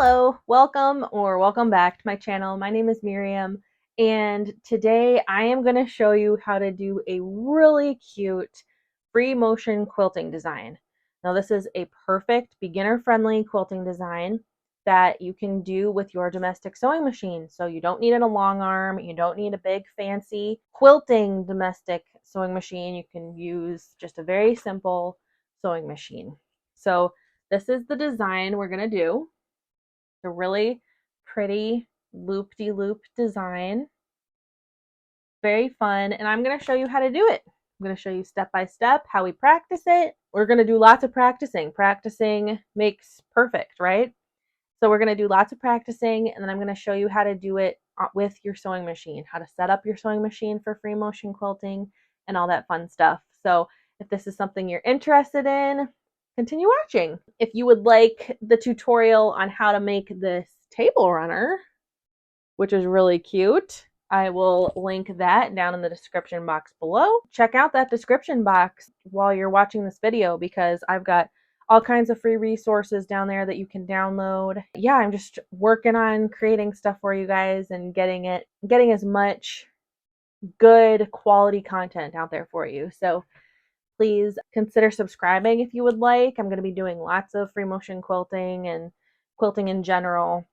Hello, welcome back to my channel. My name is Miriam, and today I am going to show you how to do a really cute free motion quilting design. Now this is a perfect beginner-friendly quilting design that you can do with your domestic sewing machine. So you don't need a long arm, you don't need a big fancy quilting domestic sewing machine. You can use just a very simple sewing machine. So this is the design we're going to do. A really pretty loop-de-loop design. Very fun, and I'm going to show you how to do it. I'm going to show you step by step how we practice it. We're going to do lots of practicing. Practicing makes perfect, right? So we're going to do lots of practicing, and then I'm going to show you how to do it with your sewing machine, how to set up your sewing machine for free motion quilting and all that fun stuff. So if this is something you're interested in, continue watching. If you would like the tutorial on how to make this table runner, which is really cute, I will link that down in the description box below. Check out that description box while you're watching this video because I've got all kinds of free resources down there that you can download. Yeah, I'm just working on creating stuff for you guys and getting as much good quality content out there for you. So please consider subscribing if you would like. I'm going to be doing lots of free motion quilting and quilting in general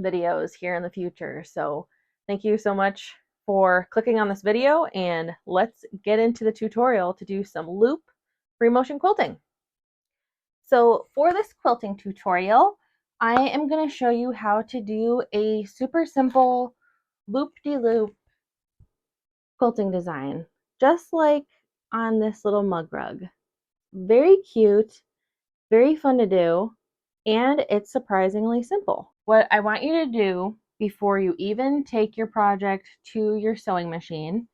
videos here in the future. So thank you so much for clicking on this video, and let's get into the tutorial to do some loop free motion quilting. So for this quilting tutorial, I am going to show you how to do a super simple loop-de-loop quilting design, just like on this little mug rug. Very cute, very fun to do, and it's surprisingly simple. What I want you to do before you even take your project to your sewing machine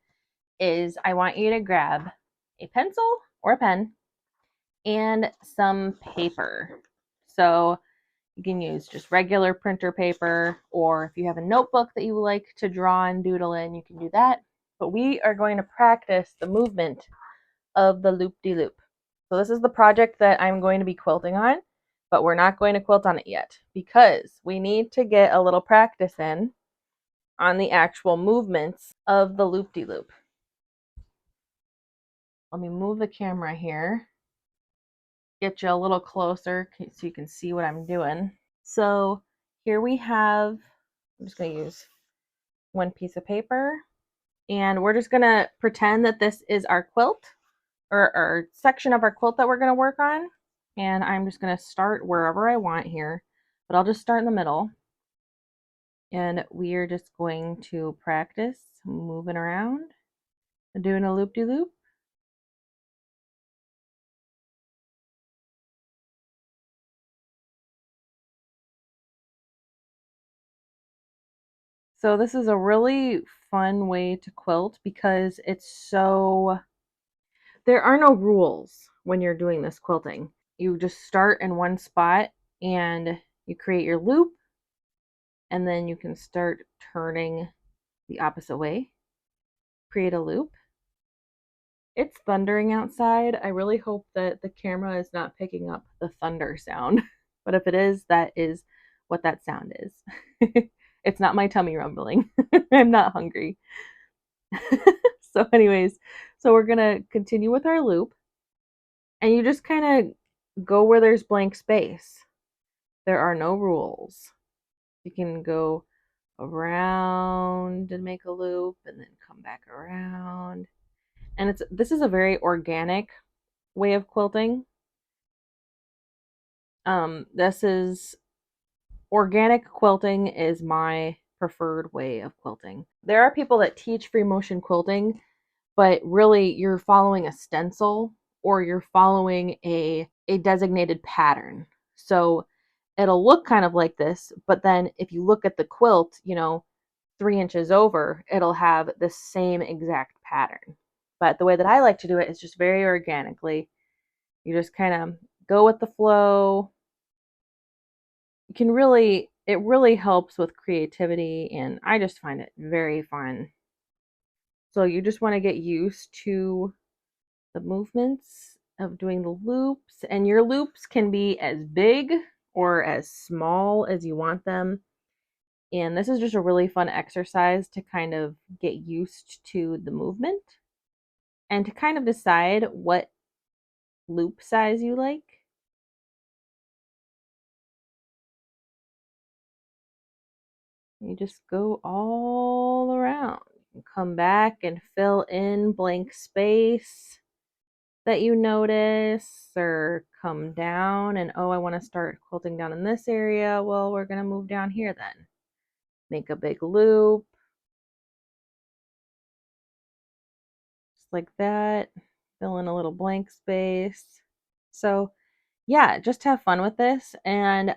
is I want you to grab a pencil or a pen and some paper. So you can use just regular printer paper, or if you have a notebook that you like to draw and doodle in, you can do that. But we are going to practice the movement of the loop-de-loop. So this is the project that I'm going to be quilting on, but we're not going to quilt on it yet because we need to get a little practice in on the actual movements of the loop-de-loop. Let me move the camera here, get you a little closer so you can see what I'm doing. So here we have, I'm just going to use one piece of paper, and we're just going to pretend that this is our quilt, or section of our quilt that we're going to work on. And I'm just going to start wherever I want here, but I'll just start in the middle. And we are just going to practice moving around and doing a loop-de-loop. So this is a really fun way to quilt because there are no rules when you're doing this quilting. You just start in one spot and you create your loop, and then you can start turning the opposite way, create a loop. It's thundering outside. I really hope that the camera is not picking up the thunder sound, but if it is, that is what that sound is. It's not my tummy rumbling. I'm not hungry. So anyways, so we're gonna continue with our loop, and you just kind of go where there's blank space. There are no rules. You can go around and make a loop and then come back around. And this is a very organic way of quilting. Organic quilting is my preferred way of quilting. There are people that teach free motion quilting, but really you're following a stencil or you're following a designated pattern. So it'll look kind of like this, but then if you look at the quilt, 3 inches over, it'll have the same exact pattern. But the way that I like to do it is just very organically. You just kind of go with the flow. It really helps with creativity, and I just find it very fun. So you just want to get used to the movements of doing the loops, and your loops can be as big or as small as you want them. And this is just a really fun exercise to kind of get used to the movement and to kind of decide what loop size you like. You just go all around. Come back and fill in blank space that you notice, or come down and, oh, I want to start quilting down in this area. Well, we're going to move down here then. Make a big loop. Just like that. Fill in a little blank space. So yeah, just have fun with this. And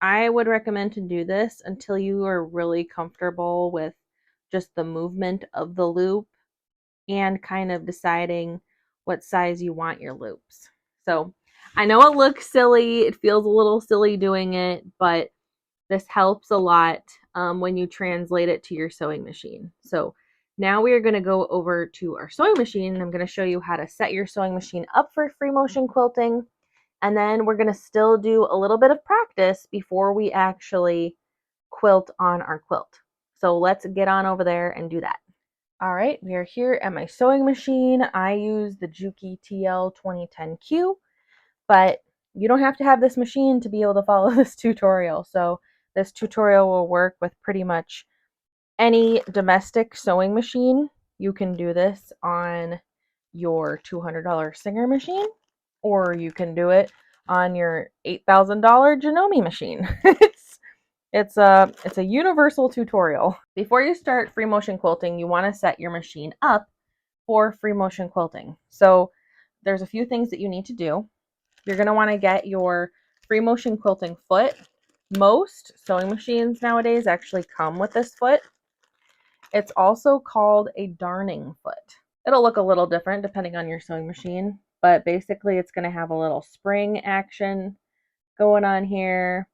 I would recommend to do this until you are really comfortable with just the movement of the loop and kind of deciding what size you want your loops. So I know it looks silly, it feels a little silly doing it, but this helps a lot when you translate it to your sewing machine. So now we are going to go over to our sewing machine, and I'm going to show you how to set your sewing machine up for free motion quilting. And then we're going to still do a little bit of practice before we actually quilt on our quilt. So let's get on over there and do that. All right, we are here at my sewing machine. I use the Juki TL 2010Q, but you don't have to have this machine to be able to follow this tutorial. So this tutorial will work with pretty much any domestic sewing machine. You can do this on your $200 Singer machine, or you can do it on your $8,000 Janome machine. It's a universal tutorial. Before you start free motion quilting, you want to set your machine up for free motion quilting. So there's a few things that you need to do. You're going to want to get your free motion quilting foot. Most sewing machines nowadays actually come with this foot. It's also called a darning foot. It'll look a little different depending on your sewing machine, but basically it's going to have a little spring action going on here,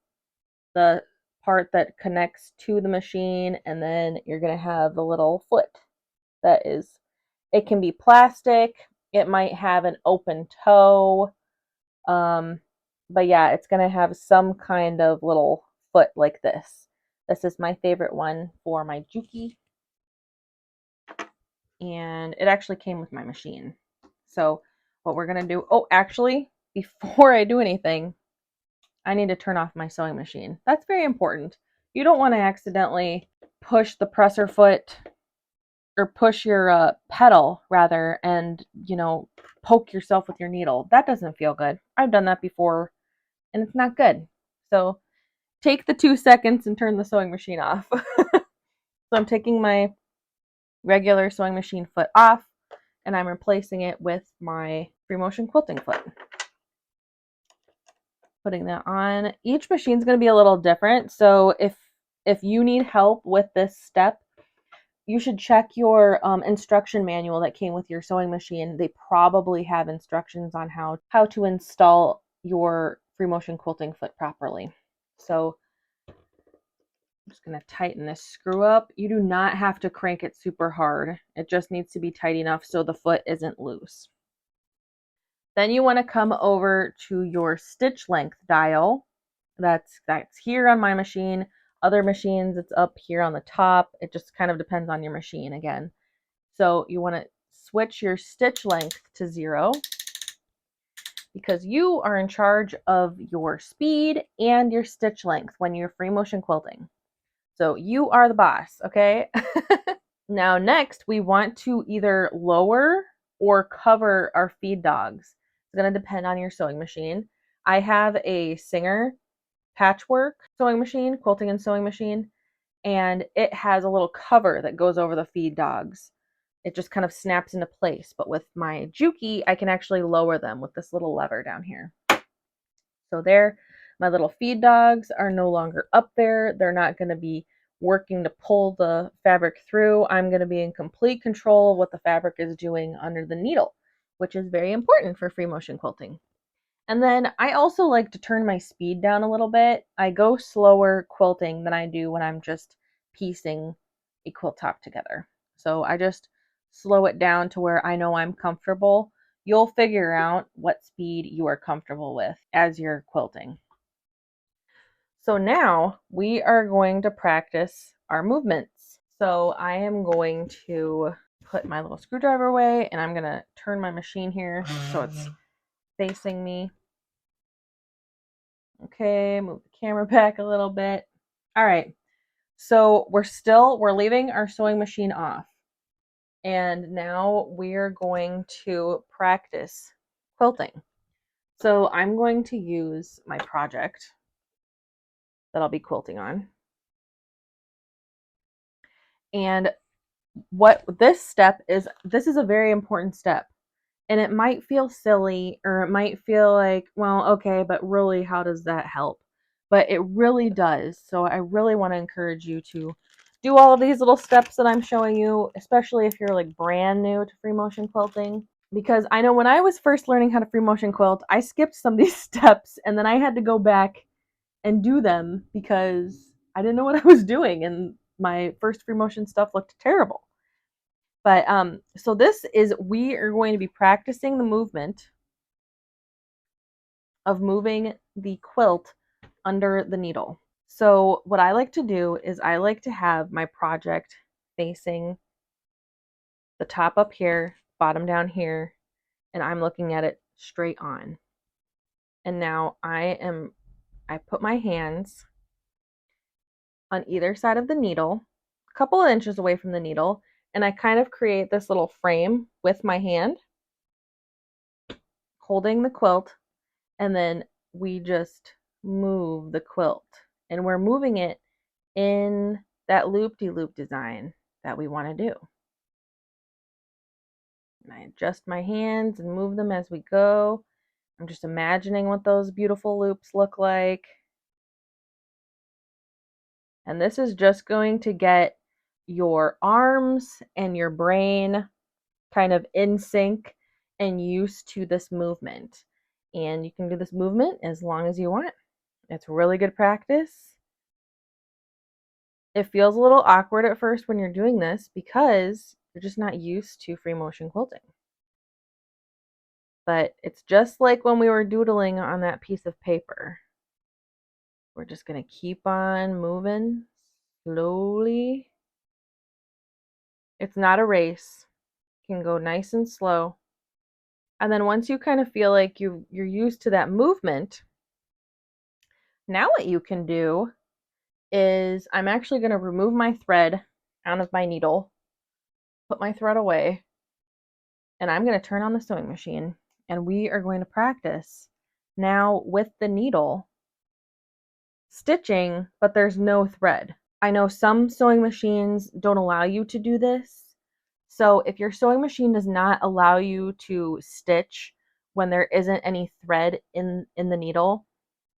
the part that connects to the machine, and then you're going to have the little foot that is, it can be plastic, it might have an open toe, but yeah, it's going to have some kind of little foot like this. This is my favorite one for my Juki, and it actually came with my machine. So what we're going to do, oh, actually, before I do anything, I need to turn off my sewing machine. That's very important. You don't want to accidentally push the presser foot, or push your pedal rather, and poke yourself with your needle. That doesn't feel good. I've done that before and it's not good. So take the 2 seconds and turn the sewing machine off. So I'm taking my regular sewing machine foot off and I'm replacing it with my free motion quilting foot. Putting that on. Each machine's going to be a little different. So if you need help with this step, you should check your instruction manual that came with your sewing machine. They probably have instructions on how to install your free motion quilting foot properly. So I'm just going to tighten this screw up. You do not have to crank it super hard. It just needs to be tight enough so the foot isn't loose. Then you want to come over to your stitch length dial. That's here on my machine. Other machines, it's up here on the top. It just kind of depends on your machine again. So you want to switch your stitch length to 0 because you are in charge of your speed and your stitch length when you're free motion quilting. So you are the boss, okay? Now next, we want to either lower or cover our feed dogs. It's going to depend on your sewing machine. I have a Singer patchwork sewing machine, quilting and sewing machine, and it has a little cover that goes over the feed dogs. It just kind of snaps into place. But with my Juki, I can actually lower them with this little lever down here. So there, my little feed dogs are no longer up there. They're not going to be working to pull the fabric through. I'm going to be in complete control of what the fabric is doing under the needle, which is very important for free motion quilting. And then I also like to turn my speed down a little bit. I go slower quilting than I do when I'm just piecing a quilt top together. So I just slow it down to where I know I'm comfortable. You'll figure out what speed you are comfortable with as you're quilting. So now we are going to practice our movements. So I am going to put my little screwdriver away, and I'm going to turn my machine here so it's facing me. Okay, move the camera back a little bit. All right. So we're leaving our sewing machine off. And now we're going to practice quilting. So I'm going to use my project that I'll be quilting on. And what this step is, this is a very important step. And it might feel silly, or it might feel like, well, okay, but really, how does that help? But it really does. So I really want to encourage you to do all of these little steps that I'm showing you, especially if you're like brand new to free motion quilting. Because I know when I was first learning how to free motion quilt, I skipped some of these steps, and then I had to go back and do them because I didn't know what I was doing, and my first free motion stuff looked terrible. But so we are going to be practicing the movement of moving the quilt under the needle. So what I like to do is I like to have my project facing the top up here, bottom down here, and I'm looking at it straight on. And now I put my hands on either side of the needle, a couple of inches away from the needle, and I kind of create this little frame with my hand holding the quilt, and then we just move the quilt. And we're moving it in that loop-de-loop design that we want to do. And I adjust my hands and move them as we go. I'm just imagining what those beautiful loops look like. And this is just going to get your arms and your brain kind of in sync and used to this movement. And you can do this movement as long as you want. It's really good practice. It feels a little awkward at first when you're doing this because you're just not used to free motion quilting. But it's just like when we were doodling on that piece of paper. We're just going to keep on moving slowly. It's not a race. You can go nice and slow. And then once you kind of feel like you're used to that movement, now what you can do is I'm actually going to remove my thread out of my needle, put my thread away, and I'm going to turn on the sewing machine, and we are going to practice now with the needle stitching, but there's no thread. I know some sewing machines don't allow you to do this. So if your sewing machine does not allow you to stitch when there isn't any thread in the needle,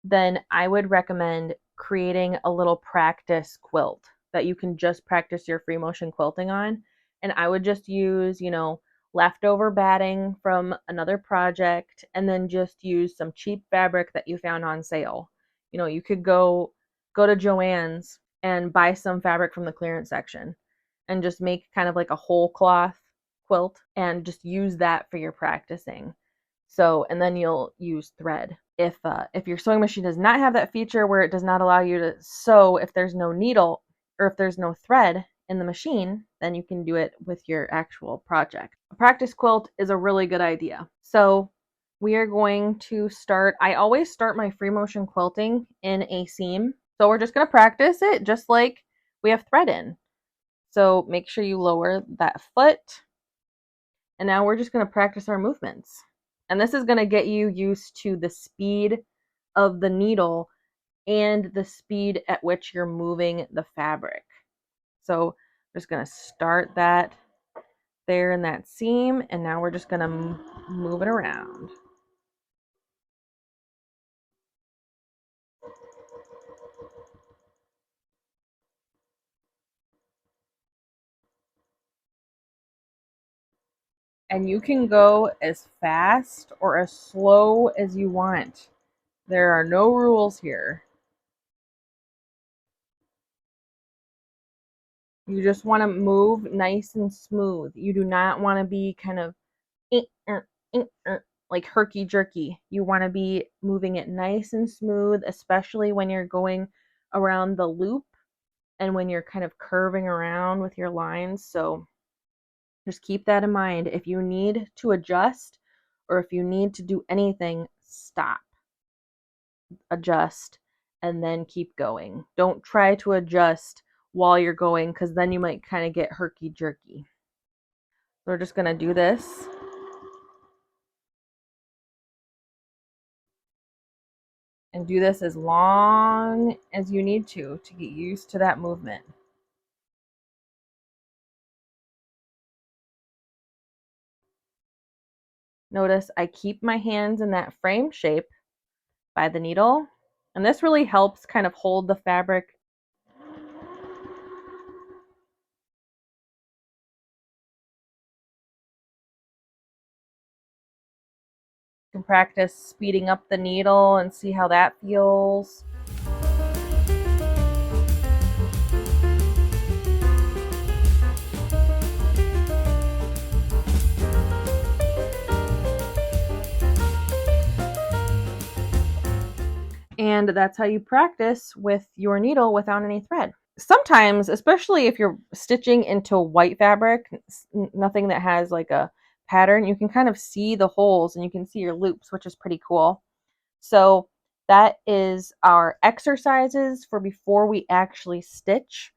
then I would recommend creating a little practice quilt that you can just practice your free motion quilting on. And I would just use, leftover batting from another project, and then just use some cheap fabric that you found on sale. You could go to Joann's and buy some fabric from the clearance section and just make kind of like a whole cloth quilt and just use that for your practicing. So, and then you'll use thread. If your sewing machine does not have that feature where it does not allow you to sew if there's no needle or if there's no thread in the machine, then you can do it with your actual project. A practice quilt is a really good idea. So we are going to start, I always start my free motion quilting in a seam. So we're just going to practice it just like we have thread in. So make sure you lower that foot. And now we're just going to practice our movements. And this is going to get you used to the speed of the needle and the speed at which you're moving the fabric. So I'm just going to start that there in that seam, and now we're just going to move it around. And you can go as fast or as slow as you want. There are no rules here. You just want to move nice and smooth. You do not want to be kind of like herky-jerky. You want to be moving it nice and smooth, especially when you're going around the loop and when you're kind of curving around with your lines. So just keep that in mind. If you need to adjust or if you need to do anything, stop, adjust, and then keep going. Don't try to adjust while you're going, because then you might kind of get herky-jerky. We're just going to do this. And do this as long as you need to get used to that movement. Notice I keep my hands in that frame shape by the needle, and this really helps kind of hold the fabric. You can practice speeding up the needle and see how that feels. And that's how you practice with your needle without any thread. Sometimes, especially if you're stitching into white fabric, nothing that has like a pattern, you can kind of see the holes and you can see your loops, which is pretty cool. So that is our exercises for before we actually stitch.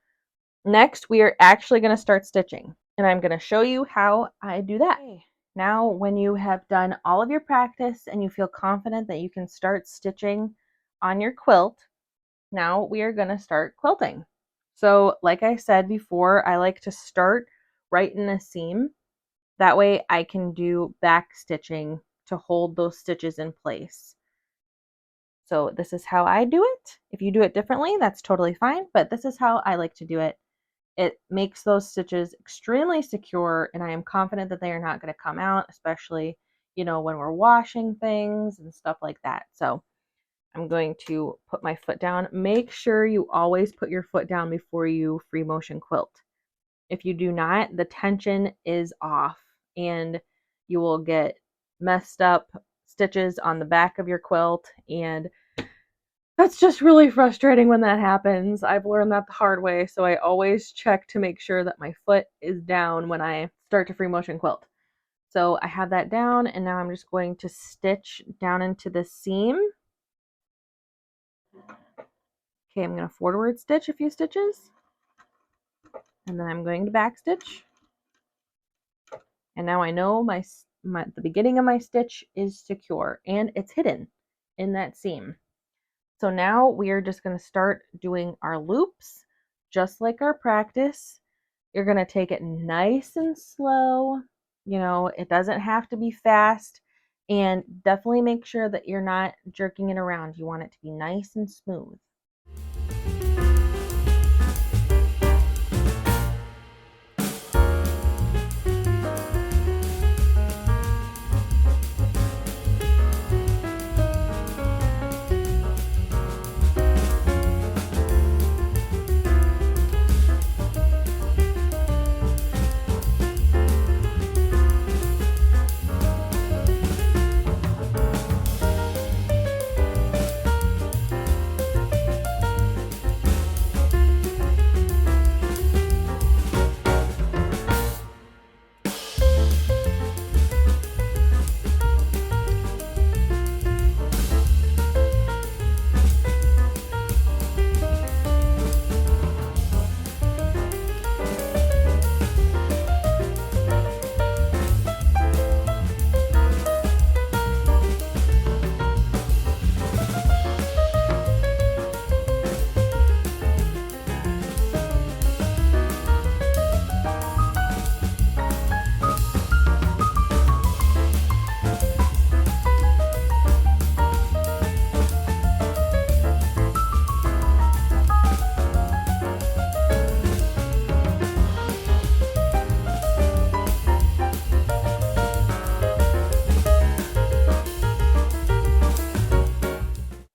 Next, we are actually going to start stitching, and I'm going to show you how I do that. Okay. Now, when you have done all of your practice and you feel confident that you can start stitching on your quilt, now we are going to start quilting. So like I said before, I like to start right in the seam. That way I can do back stitching to hold those stitches in place. So this is how I do it. If you do it differently, that's totally fine, but this is how I like to do it. It makes those stitches extremely secure, and I am confident that they are not going to come out, especially, when we're washing things and stuff like that. So I'm going to put my foot down. Make sure you always put your foot down before you free motion quilt. If you do not, the tension is off and you will get messed up stitches on the back of your quilt, and that's just really frustrating when that happens. I've learned that the hard way, so I always check to make sure that my foot is down when I start to free motion quilt. So I have that down, and now I'm just going to stitch down into the seam. Okay, I'm going to forward stitch a few stitches, and then I'm going to back stitch. And now I know the beginning of my stitch is secure and it's hidden in that seam. So now we are just going to start doing our loops, just like our practice. You're going to take it nice and slow. It doesn't have to be fast, and definitely make sure that you're not jerking it around. You want it to be nice and smooth.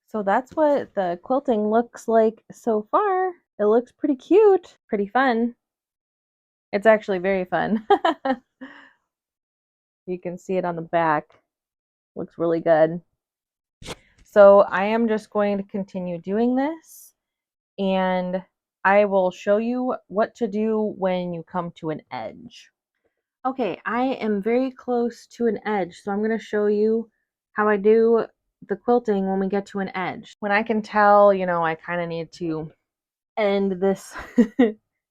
So that's what the quilting looks like so far. It looks pretty cute, pretty fun. It's actually very fun. You can see it on the back. Looks really good. So I am just going to continue doing this, and I will show you what to do when you come to an edge. Okay, I am very close to an edge, so I'm going to show you how I do the quilting when we get to an edge. When I can tell, you know, I kind of need to end this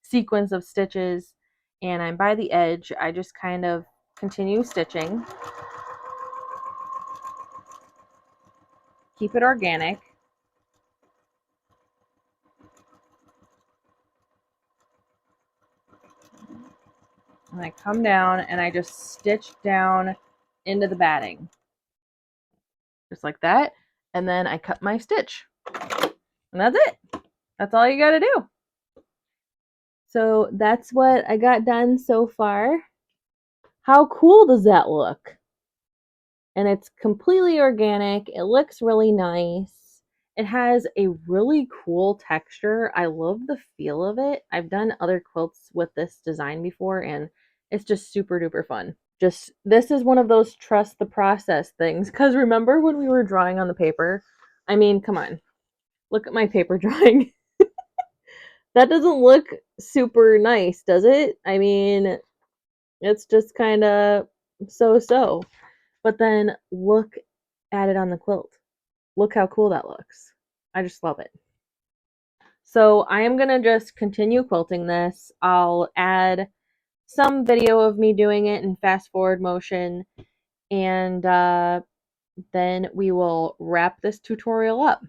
sequence of stitches and I'm by the edge, I just kind of continue stitching. Keep it organic. And I come down and I just stitch down into the batting. Just like that. And then I cut my stitch. And that's it. That's all you gotta do. So that's what I got done so far. How cool does that look? And it's completely organic. It looks really nice. It has a really cool texture. I love the feel of it. I've done other quilts with this design before and it's just super duper fun. Just, this is one of those trust the process things. Because remember when we were drawing on the paper? I mean, come on. Look at my paper drawing. That doesn't look super nice, does it? I mean, it's just kind of so-so. But then look at it on the quilt. Look how cool that looks. I just love it. So I am going to just continue quilting this. I'll add some video of me doing it in fast forward motion, and then we will wrap this tutorial up.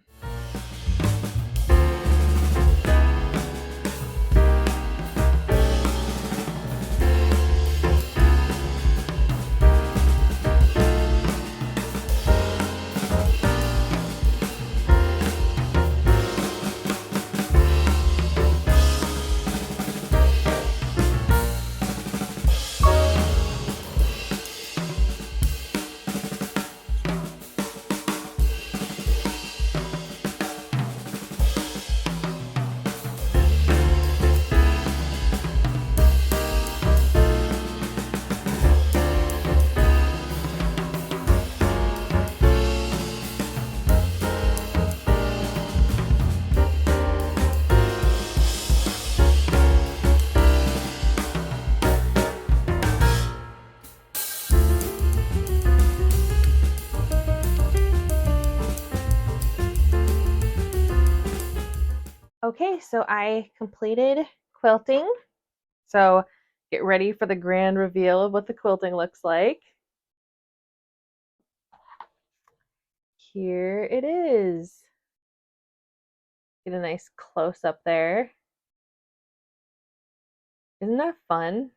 Okay, so I completed quilting. So get ready for the grand reveal of what the quilting looks like. Here it is. Get a nice close up there. Isn't that fun?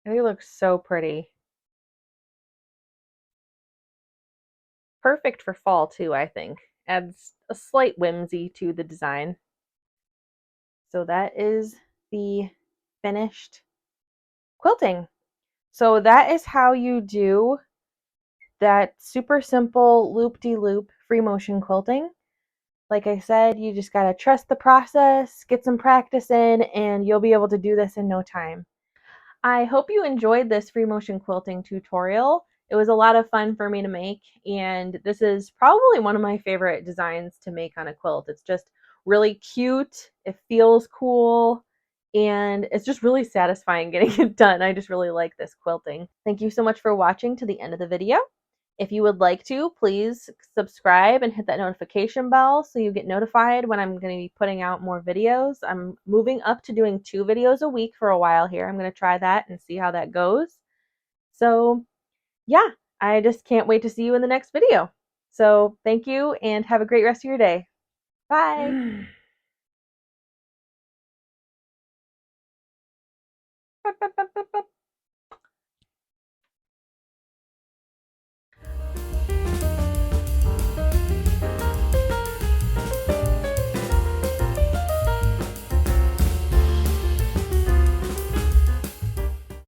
I think it looks so pretty. Perfect for fall too, I think. Adds a slight whimsy to the design. So that is the finished quilting. So that is how you do that super simple loop-de-loop free motion quilting. Like I said, you just gotta trust the process, get some practice in, and you'll be able to do this in no time. I hope you enjoyed this free motion quilting tutorial. It was a lot of fun for me to make, and this is probably one of my favorite designs to make on a quilt. It's just really cute, it feels cool, and it's just really satisfying getting it done. I just really like this quilting. Thank you so much for watching to the end of the video. If you would like to, please subscribe and hit that notification bell so you get notified when I'm going to be putting out more videos. I'm moving up to doing 2 videos a week for a while here. I'm going to try that and see how that goes. So yeah, I just can't wait to see you in the next video. So thank you and have a great rest of your day. Bye.